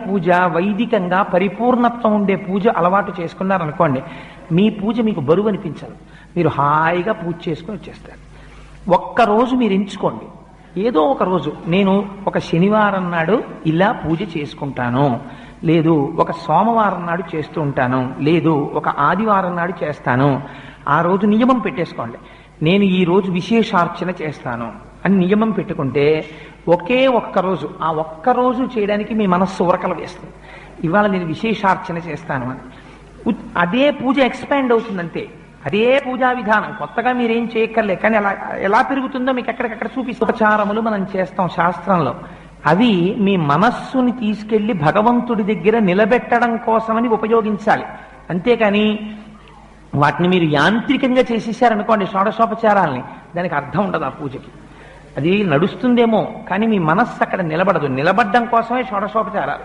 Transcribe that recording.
పూజ వైదికంగా పరిపూర్ణత్వం ఉండే పూజ అలవాటు చేసుకున్నారనుకోండి, మీ పూజ మీకు బరువు అనిపించదు. మీరు హాయిగా పూజ చేసుకొని వచ్చేస్తారు. ఒక్కరోజు మీరు ఎంచుకోండి, ఏదో ఒక రోజు నేను ఒక శనివారం నాడు ఇలా పూజ చేసుకుంటాను, లేదు ఒక సోమవారం నాడు చేస్తూ ఉంటాను, లేదు ఒక ఆదివారం నాడు చేస్తాను. ఆ రోజు నియమం పెట్టేసుకోండి, నేను ఈ రోజు విశేషార్చన చేస్తాను అని నియమం పెట్టుకుంటే ఒకే ఒక్కరోజు, ఆ ఒక్కరోజు చేయడానికి మీ మనస్సు ఉరకలు వేస్తుంది. ఇవాళ నేను విశేషార్చన చేస్తాను అని అదే పూజ ఎక్స్పాండ్ అవుతుందంటే, అదే పూజా విధానం కొత్తగా మీరేం చేయక్కర్లే. కానీ అలా ఎలా పెరుగుతుందో మీకు ఎక్కడికక్కడ చూపిస్తూ ఉపచారములు మనం చేస్తాం శాస్త్రంలో. అవి మీ మనస్సుని తీసుకెళ్లి భగవంతుడి దగ్గర నిలబెట్టడం కోసమని ఉపయోగించాలి. అంతేకాని వాటిని మీరు యాంత్రికంగా చేసేసారనుకోండి షోడశోపచారాల్ని, దానికి అర్థం ఉండదు ఆ పూజకి. అది నడుస్తుందేమో కానీ మీ మనస్సు అక్కడ నిలబడదు. నిలబడ్డం కోసమే షోడశోపచారాలు.